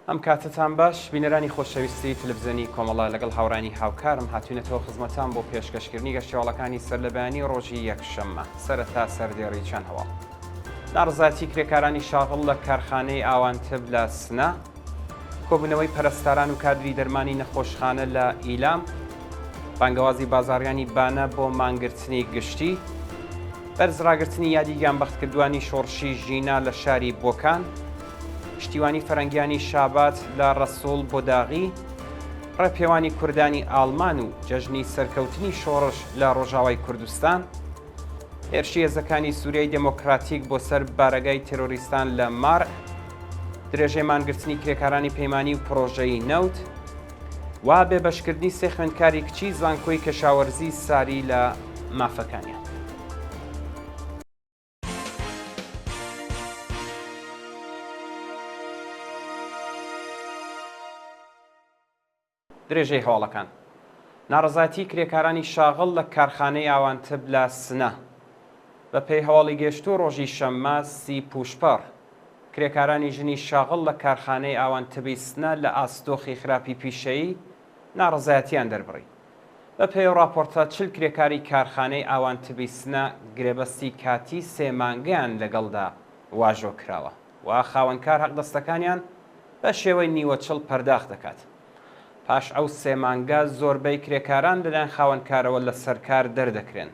ئەم کاتتان باش بینەرانی خۆشەویستی تلڤیزیۆنی کۆمەڵە لەگەڵ هاوڕانی هاوکارم هاتوونەتەوە خزمەتان بۆ پێشکەشکردنی گەشتیاڵەکانی سەرلەبەیانی ڕۆژی یەکشەممە سەرەتا سەردێڕی چەند هەواڵ. ناڕزاتی کرێکارانی شاغڵ لە کارخانەی ئاوانتب لە سنە، کۆبوونەوەی پەرستاران و کادری دەرمانی نەخۆشخانە لە ئیلام، بانگەوازی بازاڕیانی بانە بۆ مانگرتنی گشتی، بەرزڕاگرتنی یادی گیانبەختکردوانی شۆڕشی ژینا لە شاری بۆکان، پشتیوانی فەرەنگیانی شابات لە ڕەسوڵ بۆداغی، ڕێپێوانی کوردانی ئاڵمان و جەژنی سەرکەوتنی شۆڕش لە ڕۆژاوای کوردستان، هێرشی هێزەکانی سووریای دموکراتیک بۆ سەر بارەگای تێرۆریستان لە مارع، درێژەی مانگرتنی کرێکارانی پەیمانی و پرۆژەی نەوت، وا بێبەشکردنی سێ خوێندکاری کچی زانکۆی کەشاوەرزی ساری لە مافەکانیان. درێژەی هەواڵەکان. ناڕزاتی کرێکارانی شاغڵ لە کارخانەی ئاوانتب لە سنە بە پێی هەواڵی گەشتوو ڕۆژی شەممە 30 پوشپەڕ کرێکارانی ژنی شاغڵ لە کارخانەی ئاوانتبی سنە لە ئاستۆخی خراپی پیشەیی ناڕزایەتیان دەربڕی. بە پێی ڕاپۆرتە 40 کرێکاری کارخانەی ئاوانتبی سنە گرێبەستی کاتی 3 مانگەیان لەگەڵدا واژۆ کراوە و خاوەنکار حەقدەستەکانیان بە شێوەی نیوەچڵ پەرداخ دەکات. پاش ئەو 3 مانگە زۆربەی کرێکاران لەلایەن خاوەنکارەوە لە سەرکار دەردەکرێن.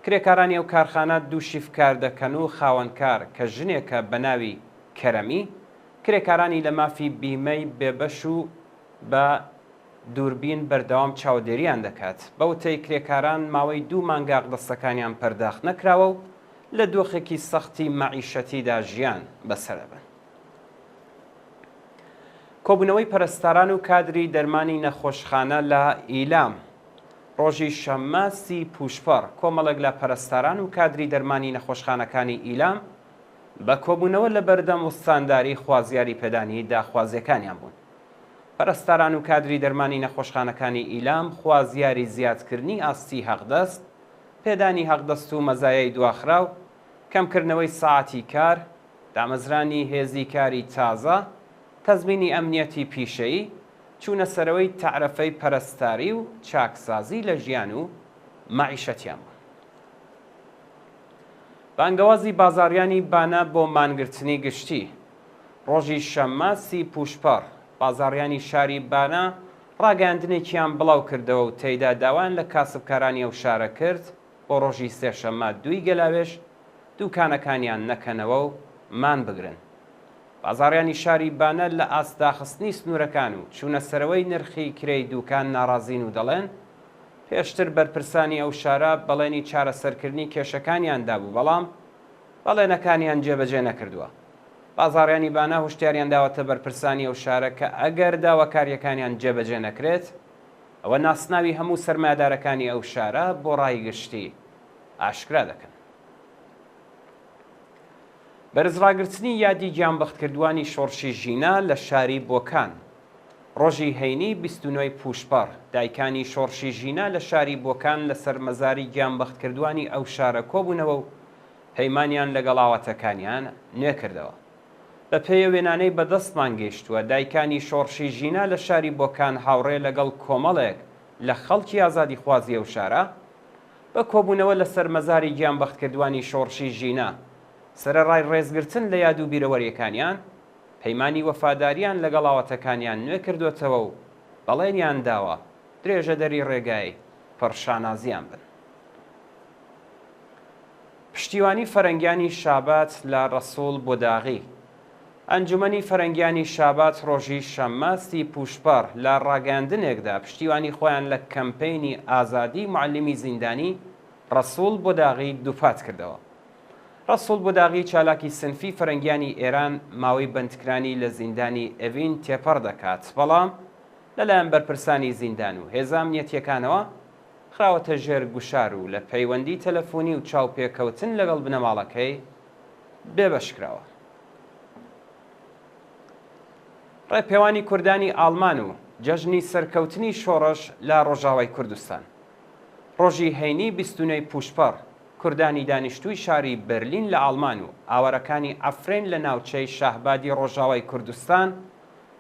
کرێکارانی ئەو کارخانە دوو شیف کار دەکەن و خاوەنکار کە ژنێکە بە ناوی کەرەمی، کرێکارانی لە مافی بیمەی بێبەش و بە دووربین بەردەوام چاودێریان دەکات. بەوتەی کرێکاران ماوەی 2 مانگە حەقدەستەکانیان پەرداخ نەکراوە و لە دۆخێکی سەختی مەعیشەتیدا ژیان بەسەرەبن. کۆبوونەوەی پەرستاران و کادری دەرمانی نەخۆشخانە لە ئیلام ڕۆژی شەممە 30 پوشپەڕ کۆمەڵێک لە پەرستاران و کادری دەرمانی نەخۆشخانەکانی ئیلام بە کۆبوونەوە لە بەردەم وستانداری خوازیاری پێدانی داخوازیەکانیان بوون. پەرستاران و کادری دەرمانی نەخۆشخانەکانی ئیلام خوازیاری زیادکردنی ئاستی هەقدەست، پێدانی هەقدەست و مەزایای دواخراو، کەمکردنەوەی ساعەتی کار، دامەزرانی هێزی کاری تازە، تەزمینی ئەمنیەتی پیشەیی، چوونە سەرەوەی تەعرەفەی پەرستاری و چاکسازی لە ژیان و مەعیشەتیان بوون. بانگەوازی بازاڕیانی بانە بۆ مانگرتنی گشتی ڕۆژی شەممە 30 پوشپەڕ بازاڕیانی شاری بانە ڕاگەاندنێکیان بڵاو کردەوە و تێیدا داوان لە کاسبکارانی ئەو شارە کرد بۆ ڕۆژی سێشەممە 2 گەلاوێژ دوکانەکانیان نەکەنەوە و مان بگرن. بازاڕیانی شاری بانە لە ئاستاخستنی سنوورەکان و چوونە سەرەوەی نرخی کرێی دوکان ناڕازین و دەڵێن پێشتر بەرپرسانی ئەو شارە بەڵێنی چارەسەرکردنی کێشەکانیاندا بوو، بەڵام بەڵێنەکانیان جێبەجێ نەکردووە. بازاڕیانی بانە هوشتیاریان داوەتە بەرپرسانی ئەو شارە کە ئەگەر داواکاریەکانیان جێبەجێ نەکرێت ئەوە ناسناوی هەموو سەرمایەدارەکانی ئەو شارە بۆ ڕایگشتی ئاشکرا دەکەن. بەرزڕاگرتنی یادی گیانبەختکردوانی شۆڕشی ژینا لە شاری بۆکان ڕۆژی هەینی 29 پوشپەڕ دایکانی شۆڕشی ژینا لە شاری بۆکان لەسەر مەزاری گیانبەختکردوانی ئەو شارە کۆبوونەوە و پەیمانیان لەگەڵاوەتەکانیان نوێکردەوە. بە پێی وێنانەی بەدەستمان گەیشتووە دایکانی شۆڕشی ژینا لە شاری بۆکان هاوڕێ لەگەڵ کۆمەڵێک لە خەڵکی ئازادی خوازی ئەو شارە بە کۆبوونەوە لەسەر مەزاری گیانبەختکردوانی شۆڕشی ژینا سەرەڕای ڕێزگرتن لە یاد و بیرەوەریەکانیان پەیمانی وەفاداریان لەگەڵاوەتەکانیان نوێ کردوێتەوە و بەڵێنیان داوە درێژە دەری ڕێگای پڕشانازیان بن. پشتیوانی فەرەنگیانی شابات لە ڕەسوڵ بۆداغی ئەنجومەنی فەرەنگیانی شابات ڕۆژی شەممە 30 پوشپەڕ لە ڕاگەاندنێکدا پشتیوانی خۆیان لە کەمپەینی ئازادی معلمی زیندانی ڕەسوڵ بۆداغی دووپات کردەوە. ڕەسوڵ بۆداغی چالاکی سنفی فەرەنگیانی ئێران ماوەی بەندکرانی لە زیندانی ئەڤین تێپەڕ دەکات، بەڵام لەلایەن بەرپرسانی زیندان و هێزە ئەمنیەتیەکانەوە خراوەتە ژێر گوشار و لە پەیوەندی تەلەفۆنی و چاوپێکەوتن لەگەڵ بنەماڵەکەی بێبەشکراوە. ڕێپێوانی کوردانی ئاڵمان و جەژنی سەرکەوتنی شۆڕش لە ڕۆژاوای کوردستان ڕۆژی هەینی 29 پوشپەڕ کوردانی دانیشتووی شاری بەرلین لە ئاڵمان و ئاوارەکانی ئەفرین لە ناوچەی شاهبادی ڕۆژاوای کوردستان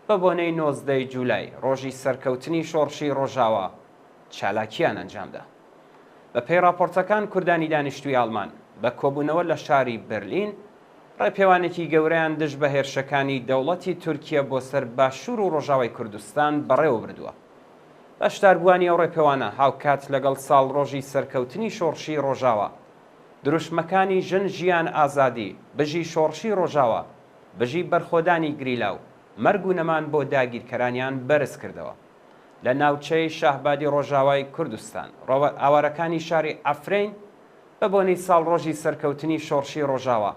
بە بۆنەی 19 جولای ڕۆژی سەرکەوتنی شۆڕشی ڕۆژاوە چالاکیان ئەنجامدا. بە پێی راپۆرتەکان کوردانی دانیشتووی ئاڵمان بە کۆبوونەوە لە شاری بەرلین ڕێپێوانێکی گەورەیان دژ بە هێرشەکانی دەوڵەتی تورکیا بۆ سەر باشوور و ڕۆژاوای کوردستان بەڕێوە بردووە. بەشداربووانی ئەو ڕێپێوانە هاوکات لەگەڵ ساڵ ڕۆژی سەرکەوتنی شۆڕشی ڕۆژاوە دروشمەکانی ژن ژیان ئازادی بژی شۆڕشی ڕۆژاوە بژی بەرخۆدانی گریلاو مەرگ و نەمان بۆ داگیرکەرانیان بەرز کردەوە. لە ناوچەی شاهبادی ڕۆژاوای کوردستان ئاوارەکانی شاری ئەفرین بە بۆنەی ساڵ ڕۆژی سەرکەوتنی شۆڕشی ڕۆژاوە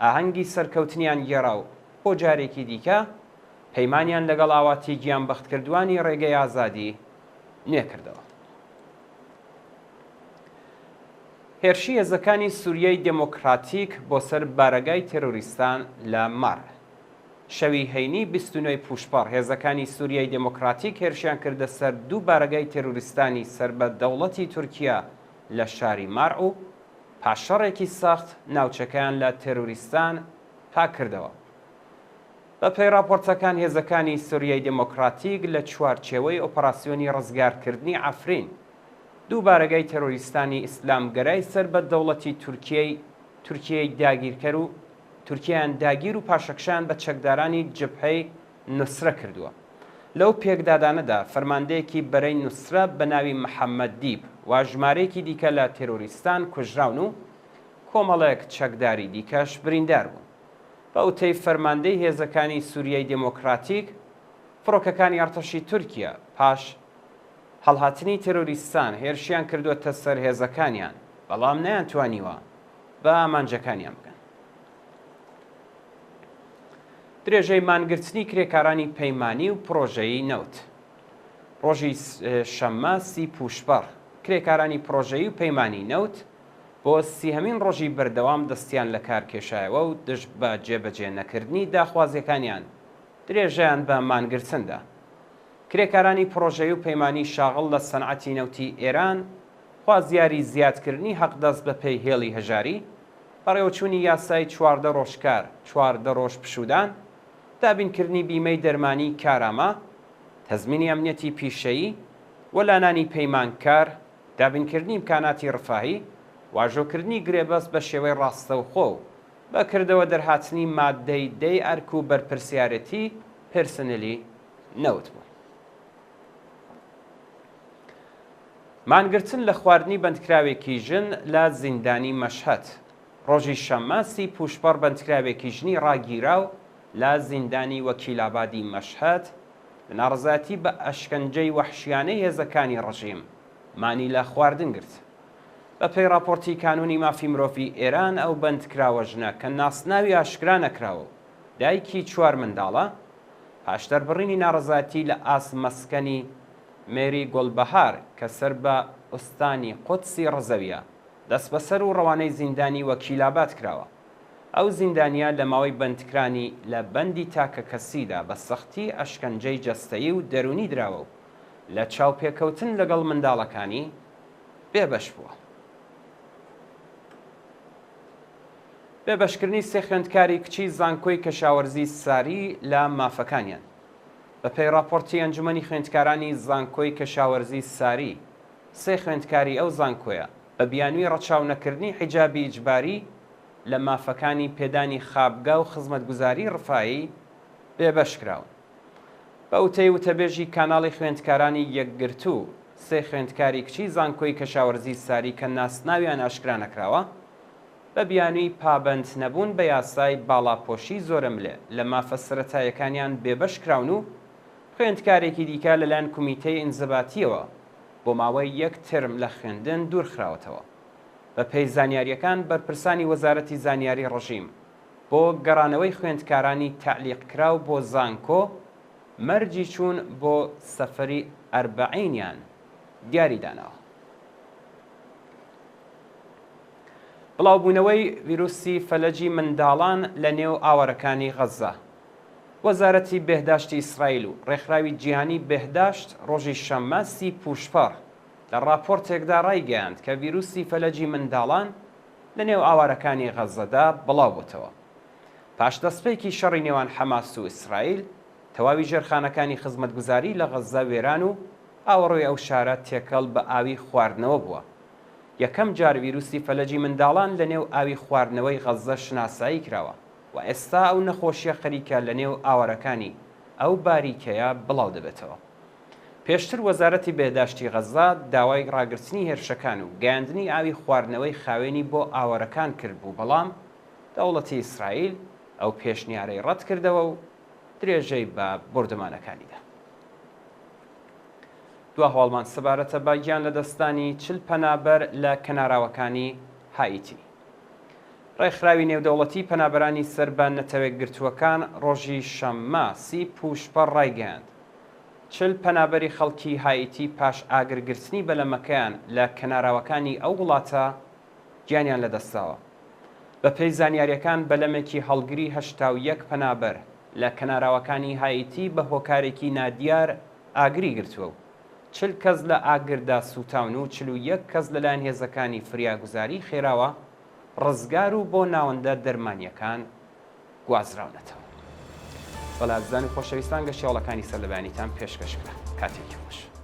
ئاهەنگی سەرکەوتنیان گێڕا و بۆ جارێکی دیکە پەیمانیان لەگەڵ ئاواتی گیانبەختکردوانی ڕێگەی ئازادی نێکردەوە. هێرشی هێزەکانی سووریای دموکراتیک بۆ سەر بارەگای تێرۆریستان لە مار. شەوی هەینی 29 پوشپەڕ هێزەکانی سووریای دموکراتیک هێرشیان کردە سەر دوو بارەگای تێرۆریستانی سەر بە دەوڵەتی تورکیا لە شاری مارع و پاشەڕێکی سەخت ناوچەکەیان لە تێرۆریستان پاکردەوە. بە پێی راپۆرتەکان هێزەکانی سووریای دموکراتیک لە چوارچێوەی ئۆپەراسیۆنی ڕزگارکردنی ئەفرین دوو بارەگای تێرۆریستانی ئیسلامگەرای سەر بە دەوڵەتی تورکیای داگیرکەر و تورکیایان داگیر و پاشەکشان بە چەکدارانی جبهەی نوسرە کردووە. لەو پێکدادانەدا فەرماندەیەکی بەرەی نوسرە بە ناوی محەممەد دیب و ژمارەیەکی دیکە لە تێرۆریستان کوژراون و کۆمەڵێک چەکداری دیکەش بریندار بوون. بە ئوتەی فەرماندەی هێزەکانی سووریای دموکراتیک فڕۆکەکانی ئەرتەشی تورکیا پاش هەڵهاتنی تێرۆریستان هێرشیان کردووەتە سەر هێزەکانیان بەڵام نەیانتوانیوە بە ئامانجەکانیان بکەن. درێژەی مانگرتنی کرێکارانی پەیمانی و پرۆژەیی نەوت. ڕۆژی شەممە 30 پوشپەڕ کرێکارانی پرۆژەیی و پەیمانی نەوت بۆ 30هەمین ڕۆژی بەردەوام دەستیان لە کار کێشایەوە و دژ بە جێبەجێ نەکردنی داخوازیەکانیان درێژەیان بە مانگرتندا. کرێکارانی پرۆژەیی و پەیمانی شاغڵ لە سەنعەتی نەوتی ئێران خوازیاری زیادکردنی حەقدەست بە پێی هێڵی هەژاری بەڕێوەچوونی یاسای 14 ڕۆژکار 14 ڕۆژ پشودان دابینکردنی بیمەی دەرمانی کارامە تەزمینی ئەمنیەتی پیشەیی وەلانانی پەیمانکار دابینکردنی ئیمکاناتی ڕفاهی واژۆکردنی گرێبەست بە شێوەی ڕاستەوخۆ و بەکردەوە دەرهاتنی مادەی دەی ئەرک و بەرپرسیارەتی پرسنلی نەوت بوو. مانگرتن لە خواردنی بەندکراوێکی ژن لە زیندانی مەشهەد. ڕۆژی شەممە 30 پوشپەڕ بەندکراوێکی ژنی ڕاگیراو لە زیندانی وەکیلابادی مەشهەد لە ناڕزاتی بە ئەشکەنجەی وەحشیانەی هێزەکانی ڕژیم مانی لە خواردن گرت. بە پێی راپۆرتی کانونی مافی مرۆڤی ئێران ئەو بەندکراوە ژنە کە ناسناوی ئاشکرا نەکراوە و دایکی 4 منداڵە پاشدەربڕینی ناڕزاتی لە ئاسمەسکەنی مێری گۆڵبەهار کە سەر بە ئوستانی قودسی ڕزەویە دەست بەسەر و ڕەوانەی زیندانی وەکیلاباد کراوە. ئەو زیندانیا لە ماوەی بەندکرانی لە بەندی تاکە کەسیدا بە سەختی ئەشکەنجەی جەستەیی و دەرونی دراوە و لە چاوپێکەوتن لەگەڵ منداڵەکانی بێبەش بووە. بێبەشکردنی 3 خوێندکاری کچی زانکۆی کەشاوەرزی ساری لە مافەکانیان. بە پێی راپۆرتی ئەنجومەنی خوێندکارانی زانکۆی کەشاوەرزی ساری 3 خوێندکاری ئەو زانکۆیە بە بیانووی ڕەچاونەکردنی حیجابی ئیجباری لە مافەکانی پێدانی خابگا و خزمەتگوزاری ڕفایی بێبەش کراون. بە ئوتەی وتەبێژی کاناڵی خوێندکارانی یەکگرتوو 3 خوێندکاری کچی زانکۆی کەشاوەرزی ساری کە ناسناویان ئاشکرا نەکراوە بە بیانووی پابند نەبوون بە یاسای باڵاپۆشی زۆرەملێ لە مافە سەرەتایەکانیان بێبەش کراون و خوێندکارێکی دیکە لەلایەن کومیتەی ئینزباتیەوە بۆ ماوەی 1 ترم لە خوێندن دوورخراوەتەوە. بە پێی زانیاریەکان بەرپرسانی وەزارەتی زانیاری ڕژیم بۆ گەڕانەوەی خوێندکارانی تەعلیقکراو بۆ زانکۆ مەرجی چوون بۆ سەفەری ئەربەعینیان دیاریدانەوە. بڵاوبوونەوەی ڤیرۆسی فەلەجی منداڵان لە نێو ئاوارەکانی غەزە. وەزارەتی بێهداشتی ئیسرائیل و ڕێکخراوی جیهانی بێهداشت ڕۆژی شەممە 30 پوشپەڕ لە راپۆرتێکدا ڕایگەیاند کە ڤیرۆسی فەلەجی منداڵان لە نێو ئاوارەکانی غەزەدا بڵاو بووتەوە. پاش دەستپێکی شەڕی نێوان حەماس و ئیسرائیل تەواوی ژێرخانەکانی خزمەتگوزاری لە غەزە وێران و ئاوەڕۆی ئەو شارە تێکەڵ بە ئاوی خواردنەوە بووە. یەکەم جار ڤیرۆسی فەلەجی منداڵان لە نێو ئاوی خواردنەوەی غەزە شناسایی کراوە و ئێستا ئەو نەخۆشیە خەریکە لە نێو ئاوەرەکانی ئەو باریکەیە بڵاو دەبێتەوە. پێشتر وەزارەتی بێداشتی غەزە داوای ڕاگررتنی هێرشەکان و گەیاندنی ئاوی خواردنەوەی خاوێنی بۆ ئاوەرەکان کرد بوو، بەڵام دەوڵەتی ئیسرائیل ئەو پێشنیارەی ڕەت کردەوە و درێژەی بە بردەمانەکانیدا. دوا هەواڵمان سەبارەتە بە گیان لە دەستانی 40 پەنابەر لە کەناراوەکانی هاییتی. ڕێکخراوی نێودەوڵەتی پەنابەرانی سەر بە نەتەوەیەک گرتووەکان ڕۆژی شەممە 30 پوشپەر ڕایگەیاند. 40 پەنابەری خەڵکی هاییتی پاش ئاگرگرتنی بەلەمەکەیان لە کەناراوەکانی ئەو وڵاتە گیانیان لەدەستاوە. بە پێی زانیاریەکان بەلەمێکی هەڵگری 81 پەنابەر لە کەناراوەکانی هاییتی بە هۆکارێکی نادیار ئاگری گرتووە و 40 کەس لە ئاگردا سوتاون و 41 کەس لەلایەن هێزەکانی فریاگوزاری خێراوە ڕزگار و بۆ ناوەندە دەرمانیەکان گوازراونەتەوە. بەڵازان و خۆشەویستان گەشتیاڵەکانی سەر لە بەیانیتان پێشکەشکرا. کاتێکی خۆش.